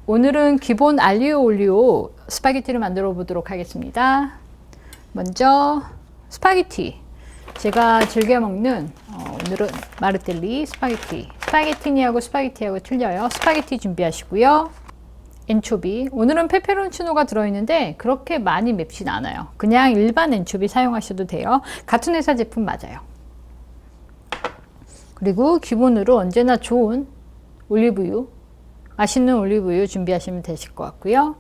오늘은 기본 알리오 올리오 스파게티를 만들어 보도록 하겠습니다. 먼저 스파게티, 제가 즐겨 먹는 오늘은 마르텔리 스파게티. 스파게티니하고 스파게티하고 틀려요. 스파게티 준비하시고요. 엔초비, 오늘은 페페론치노가 들어있는데 그렇게 많이 맵진 않아요. 그냥 일반 엔초비 사용하셔도 돼요. 같은 회사 제품 맞아요. 그리고 기본으로 언제나 좋은 올리브유, 맛있는 올리브유 준비하시면 되실 것 같고요.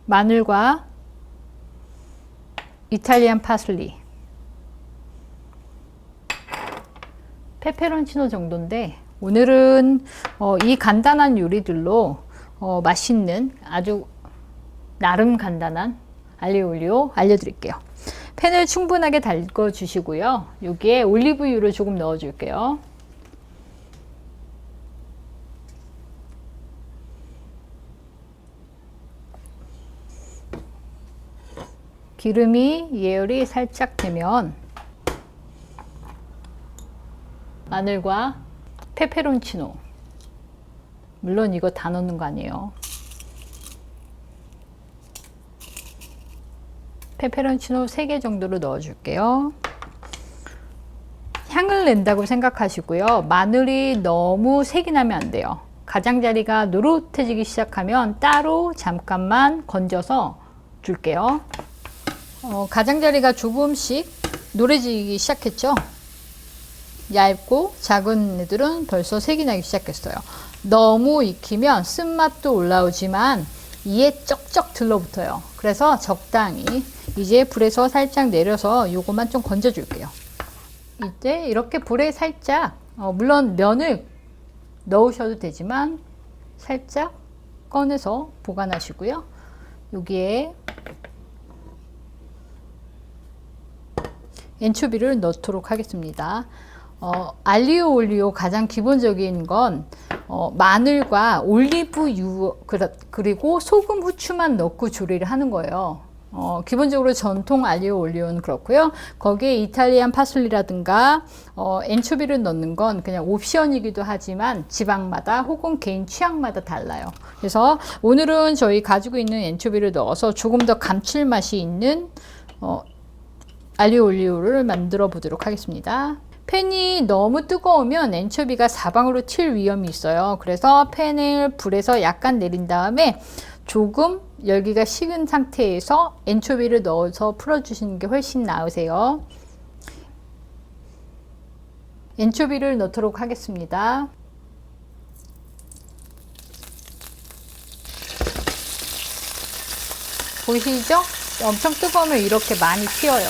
마늘과 이탈리안 파슬리, 페페론치노 정도인데 오늘은 이 간단한 요리들로 맛있는 아주 나름 간단한 알리오 올리오 알려드릴게요. 팬을 충분하게 달궈 주시고요. 여기에 올리브유를 조금 넣어 줄게요. 기름이 예열이 살짝 되면 마늘과 페페론치노, 물론 이거 다 넣는 거 아니에요. 페페론치노 3개 정도로 넣어 줄게요. 향을 낸다고 생각하시고요. 마늘이 너무 색이 나면 안 돼요. 가장자리가 노릇해지기 시작하면 따로 잠깐만 건져서 줄게요. 가장자리가 조금씩 노래지기 시작했죠. 얇고 작은 애들은 벌써 색이 나기 시작했어요. 너무 익히면 쓴맛도 올라오지만 이에 쩍쩍 들러붙어요. 그래서 적당히 이제 불에서 살짝 내려서 요것만 좀 건져 줄게요. 이제 이렇게 불에 살짝 물론 면을 넣으셔도 되지만 살짝 꺼내서 보관하시고요. 여기에 엔초비를 넣도록 하겠습니다. 알리오 올리오 가장 기본적인 건 마늘과 올리브유 그리고 소금, 후추만 넣고 조리를 하는 거예요. 기본적으로 전통 알리오 올리오는 그렇고요. 거기에 이탈리안 파슬리라든가 엔초비를 넣는 건 그냥 옵션이기도 하지만 지방마다 혹은 개인 취향마다 달라요. 그래서 오늘은 저희 가지고 있는 엔초비를 넣어서 조금 더 감칠맛이 있는 알리오 올리오를 만들어 보도록 하겠습니다. 팬이 너무 뜨거우면 엔초비가 사방으로 튈 위험이 있어요. 그래서 팬을 불에서 약간 내린 다음에 조금 열기가 식은 상태에서 엔초비를 넣어서 풀어주시는 게 훨씬 나으세요. 엔초비를 넣도록 하겠습니다. 보이시죠? 엄청 뜨거우면 이렇게 많이 튀어요.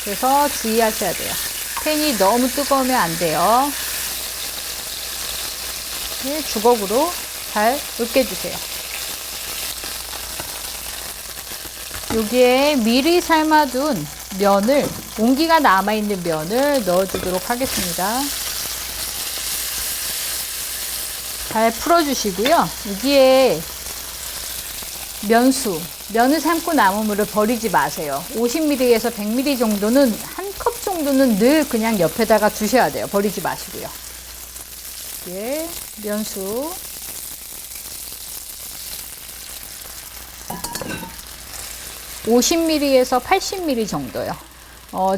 그래서 주의하셔야 돼요. 팬이 너무 뜨거우면 안 돼요. 주걱으로 잘 으깨주세요. 여기에 미리 삶아둔 면을, 온기가 남아있는 면을 넣어주도록 하겠습니다. 잘 풀어주시고요. 여기에 면을 삶고 남은 물을 버리지 마세요. 50ml에서 100ml 정도는, 한 컵 정도는 늘 그냥 옆에다가 두셔야 돼요. 버리지 마시고요. 예, 면수. (50ml에서 80ml) 정도요.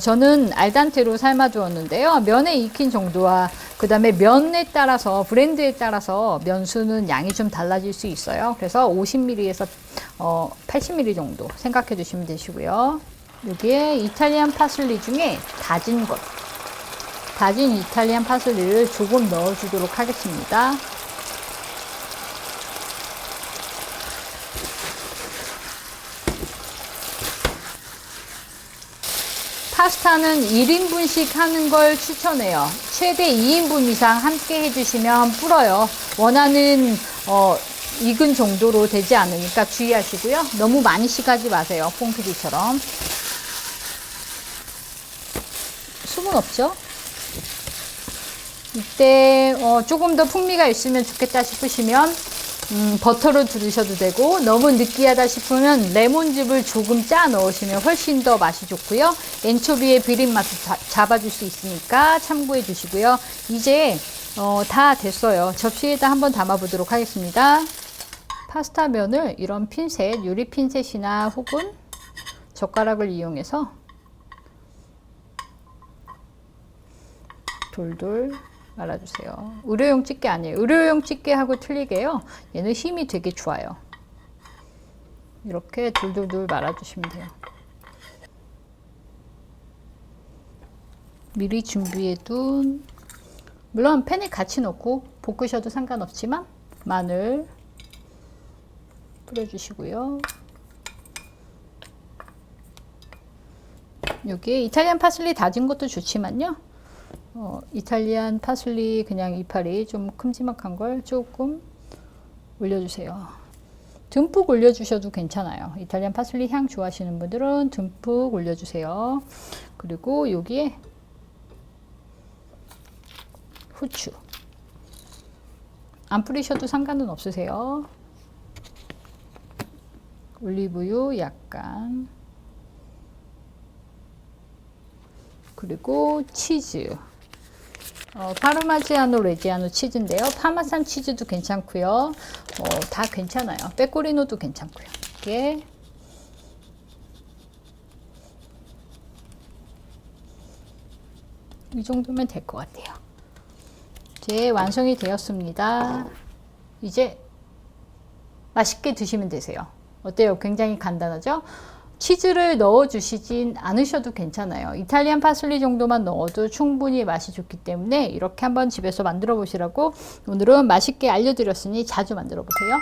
저는 알단테로 삶아 두었는데요. 면에 익힌 정도와 그 다음에 면에 따라서, 브랜드에 따라서 면수는 양이 좀 달라질 수 있어요. 그래서 50ml에서 80ml 정도 생각해 주시면 되시고요. 여기에 이탈리안 파슬리 중에 다진 이탈리안 파슬리를 조금 넣어 주도록 하겠습니다. 파스타는 1인분씩 하는 걸 추천해요. 최대 2인분 이상 함께 해주시면 불어요. 원하는 익은 정도로 되지 않으니까 주의하시고요. 너무 많이 식하지 마세요. 퐁피디처럼. 수분 없죠? 이때 조금 더 풍미가 있으면 좋겠다 싶으시면 버터를 두르셔도 되고, 너무 느끼하다 싶으면 레몬즙을 조금 짜 넣으시면 훨씬 더 맛이 좋고요. 엔초비의 비린 맛을 잡아줄 수 있으니까 참고해 주시고요. 이제 다 됐어요. 접시에다 한번 담아 보도록 하겠습니다. 파스타 면을 이런 핀셋, 유리 핀셋이나 혹은 젓가락을 이용해서 돌돌 말아주세요. 의료용 집게 아니에요. 의료용 집게하고 틀리게요. 얘는 힘이 되게 좋아요. 이렇게 돌돌돌 말아주시면 돼요. 미리 준비해둔, 물론 팬에 같이 넣고 볶으셔도 상관없지만 마늘 뿌려주시고요. 여기에 이탈리안 파슬리 다진 것도 좋지만요. 이탈리안 파슬리 그냥 이파리 좀 큼지막한 걸 조금 올려주세요. 듬뿍 올려주셔도 괜찮아요. 이탈리안 파슬리 향 좋아하시는 분들은 듬뿍 올려주세요. 그리고 여기에 후추 안 뿌리셔도 상관은 없으세요. 올리브유 약간, 그리고 치즈, 파르마지아노 레지아노 치즈인데요. 파마산 치즈도 괜찮고요. 다 괜찮아요. 빼꼬리노도 괜찮고요. 이게 이 정도면 될 것 같아요. 이제 완성이 되었습니다. 이제 맛있게 드시면 되세요. 어때요? 굉장히 간단하죠? 치즈를 넣어 주시진 않으셔도 괜찮아요. 이탈리안 파슬리 정도만 넣어도 충분히 맛이 좋기 때문에 이렇게 한번 집에서 만들어 보시라고 오늘은 맛있게 알려드렸으니 자주 만들어 보세요.